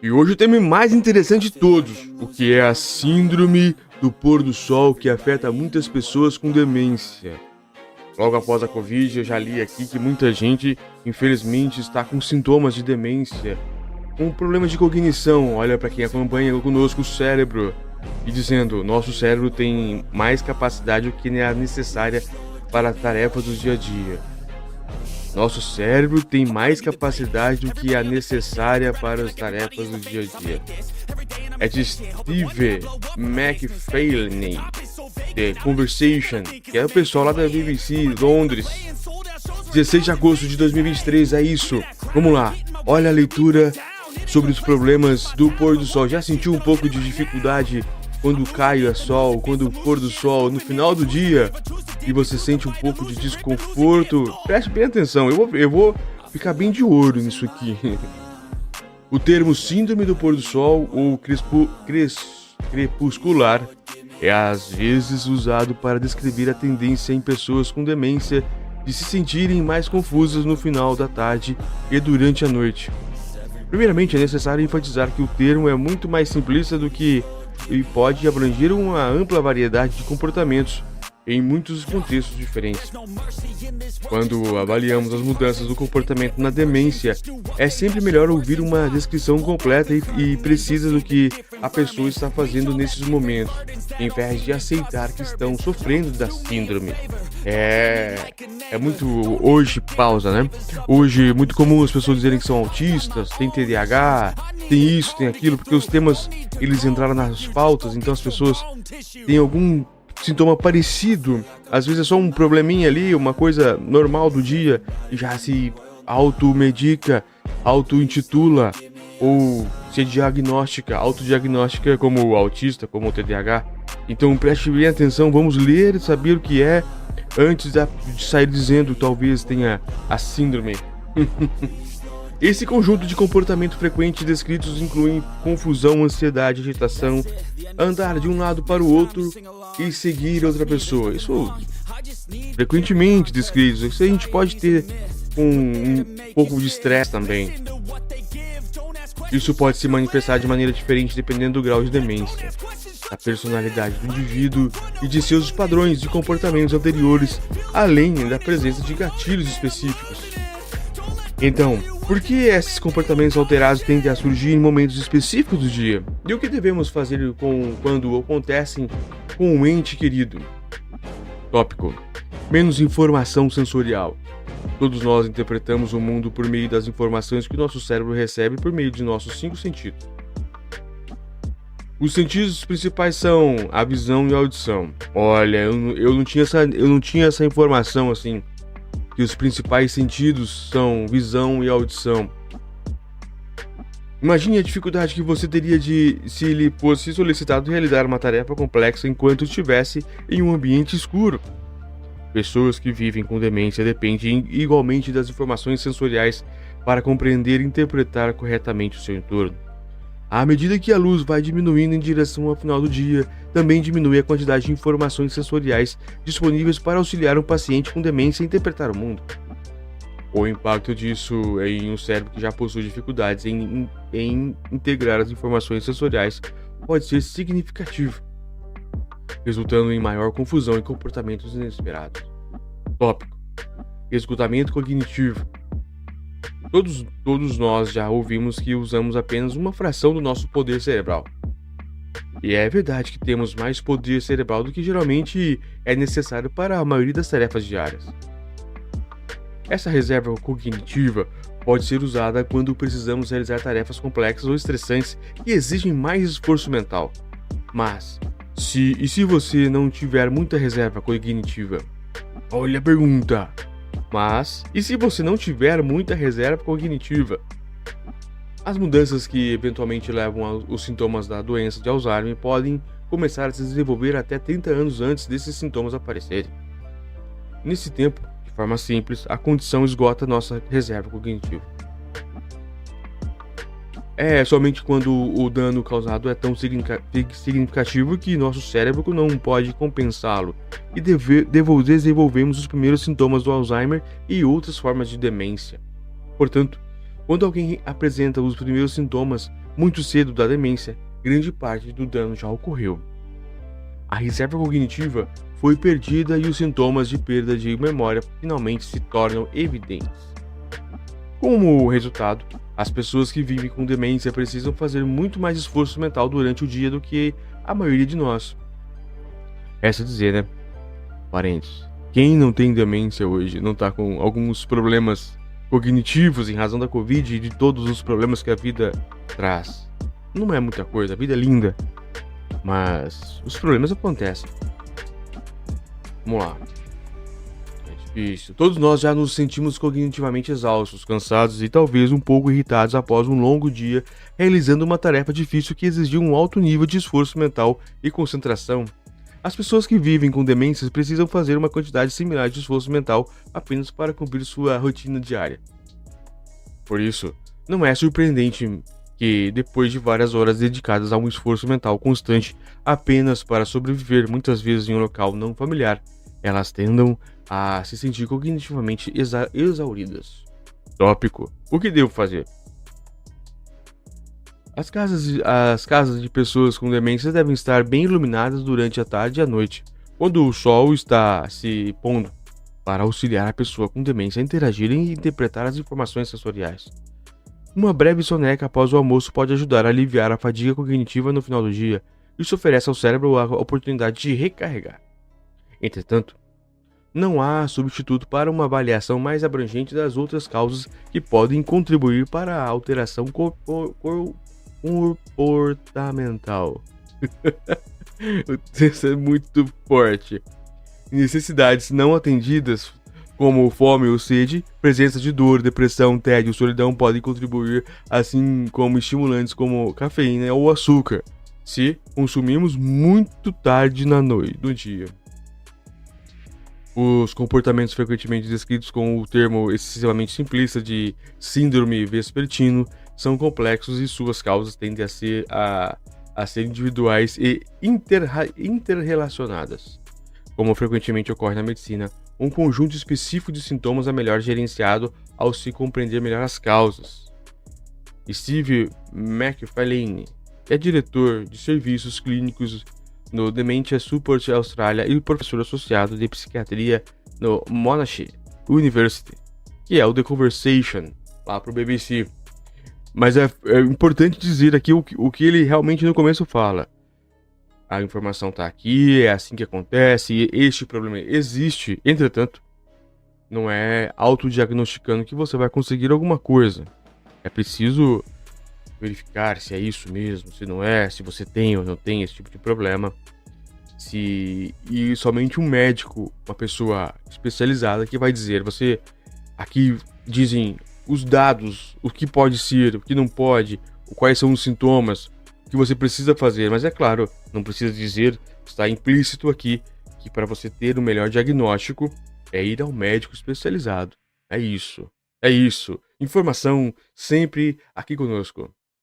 E hoje o tema mais interessante de todos, o que é a síndrome do pôr do sol que afeta muitas pessoas com demência. Logo após a Covid, eu já li aqui que muita gente, infelizmente, está com sintomas de demência, com problemas de cognição. Olha para quem acompanha conosco o cérebro e dizendo, nosso cérebro tem mais capacidade do que é necessária para as tarefas do dia a dia. Nosso cérebro tem mais capacidade do que a necessária para as tarefas do dia a dia. É de Steve McFarlane, The Conversation, que é o pessoal lá da BBC, Londres. 16 de agosto de 2023, é isso. Vamos lá, olha a leitura sobre os problemas do pôr do sol. Já sentiu um pouco de dificuldade quando cai o sol, quando o pôr do sol no final do dia e você sente um pouco de desconforto? Preste bem atenção, eu vou ficar bem de olho nisso aqui. O termo síndrome do pôr do sol ou crepuscular é às vezes usado para descrever a tendência em pessoas com demência de se sentirem mais confusas no final da tarde e durante a noite. Primeiramente, é necessário enfatizar que o termo é muito mais simplista do que e pode abranger uma ampla variedade de comportamentos em muitos contextos diferentes. Quando avaliamos as mudanças do comportamento na demência, é sempre melhor ouvir uma descrição completa e precisa do que a pessoa está fazendo nesses momentos, em vez de aceitar que estão sofrendo da síndrome. É muito hoje, pausa, né? Hoje é muito comum as pessoas dizerem que são autistas, tem TDAH, tem isso, tem aquilo, porque os temas eles entraram nas pautas, então as pessoas têm algum sintoma parecido, às vezes é só um probleminha ali, uma coisa normal do dia, e já se automedica, auto-intitula, ou se diagnostica, autodiagnostica como autista, como TDAH. Então preste bem atenção, vamos ler e saber o que é, antes de sair dizendo talvez tenha a síndrome. Esse conjunto de comportamento frequente descritos incluem confusão, ansiedade, agitação, andar de um lado para o outro e seguir outra pessoa. Isso frequentemente descritos. Isso a gente pode ter um pouco de estresse também. Isso pode se manifestar de maneira diferente dependendo do grau de demência, da personalidade do indivíduo e de seus padrões de comportamentos anteriores, além da presença de gatilhos específicos. Então, por que esses comportamentos alterados tendem a surgir em momentos específicos do dia? E o que devemos fazer quando acontecem com um ente querido? Tópico: menos informação sensorial. Todos nós interpretamos o mundo por meio das informações que o nosso cérebro recebe por meio de nossos 5 sentidos. Os sentidos principais são a visão e a audição. Olha, eu não tinha essa informação assim. Que os principais sentidos são visão e audição. Imagine a dificuldade que você teria se lhe fosse solicitado realizar uma tarefa complexa enquanto estivesse em um ambiente escuro. Pessoas que vivem com demência dependem igualmente das informações sensoriais para compreender e interpretar corretamente o seu entorno. À medida que a luz vai diminuindo em direção ao final do dia, também diminui a quantidade de informações sensoriais disponíveis para auxiliar um paciente com demência a interpretar o mundo. O impacto disso em um cérebro que já possui dificuldades em integrar as informações sensoriais pode ser significativo, resultando em maior confusão e comportamentos inesperados. Tópico: esgotamento cognitivo. Todos nós já ouvimos que usamos apenas uma fração do nosso poder cerebral. E é verdade que temos mais poder cerebral do que geralmente é necessário para a maioria das tarefas diárias. Essa reserva cognitiva pode ser usada quando precisamos realizar tarefas complexas ou estressantes que exigem mais esforço mental. Mas, se você não tiver muita reserva cognitiva? Olha a pergunta! Mas, e se você não tiver muita reserva cognitiva? As mudanças que eventualmente levam aos sintomas da doença de Alzheimer podem começar a se desenvolver até 30 anos antes desses sintomas aparecerem. Nesse tempo, de forma simples, a condição esgota nossa reserva cognitiva. É somente quando o dano causado é tão significativo que nosso cérebro não pode compensá-lo e desenvolvemos os primeiros sintomas do Alzheimer e outras formas de demência. Portanto, quando alguém apresenta os primeiros sintomas, muito cedo da demência, grande parte do dano já ocorreu. A reserva cognitiva foi perdida e os sintomas de perda de memória finalmente se tornam evidentes. Como resultado, as pessoas que vivem com demência precisam fazer muito mais esforço mental durante o dia do que a maioria de nós. Essa dizer, né? Parentes, quem não tem demência hoje, não tá com alguns problemas cognitivos em razão da Covid e de todos os problemas que a vida traz. Não é muita coisa, a vida é linda, mas os problemas acontecem. Vamos lá. É difícil. Todos nós já nos sentimos cognitivamente exaustos, cansados e talvez um pouco irritados após um longo dia realizando uma tarefa difícil que exigiu um alto nível de esforço mental e concentração. As pessoas que vivem com demências precisam fazer uma quantidade similar de esforço mental apenas para cumprir sua rotina diária. Por isso, não é surpreendente que, depois de várias horas dedicadas a um esforço mental constante apenas para sobreviver, muitas vezes em um local não familiar, elas tendam a se sentir cognitivamente exauridas. Tópico: o que devo fazer? As casas de pessoas com demência devem estar bem iluminadas durante a tarde e a noite, quando o sol está se pondo, para auxiliar a pessoa com demência a interagir e interpretar as informações sensoriais. Uma breve soneca após o almoço pode ajudar a aliviar a fadiga cognitiva no final do dia. Isso oferece ao cérebro a oportunidade de recarregar. Entretanto, não há substituto para uma avaliação mais abrangente das outras causas que podem contribuir para a alteração comportamental. Isso é muito forte. Necessidades não atendidas, como fome ou sede, presença de dor, depressão, tédio, solidão podem contribuir, assim como estimulantes como cafeína ou açúcar, se consumimos muito tarde no dia. Os comportamentos frequentemente descritos com o termo excessivamente simplista de síndrome vespertino são complexos e suas causas tendem a ser individuais e interrelacionadas. Como frequentemente ocorre na medicina, um conjunto específico de sintomas é melhor gerenciado ao se compreender melhor as causas. Steve McFarlane é diretor de serviços clínicos no Dementia Support Australia e professor associado de psiquiatria no Monash University, que é o The Conversation, lá pro BBC. Mas é importante dizer aqui o que ele realmente no começo fala. A informação tá aqui, é assim que acontece, este problema existe. Entretanto, não é autodiagnosticando que você vai conseguir alguma coisa. É preciso verificar se é isso mesmo, se não é, se você tem ou não tem esse tipo de problema. E somente um médico, uma pessoa especializada que vai dizer, aqui dizem os dados, o que pode ser, o que não pode, quais são os sintomas, o que você precisa fazer. Mas é claro, não precisa dizer, está implícito aqui, que para você ter o melhor diagnóstico é ir ao médico especializado. É isso. Informação sempre aqui conosco.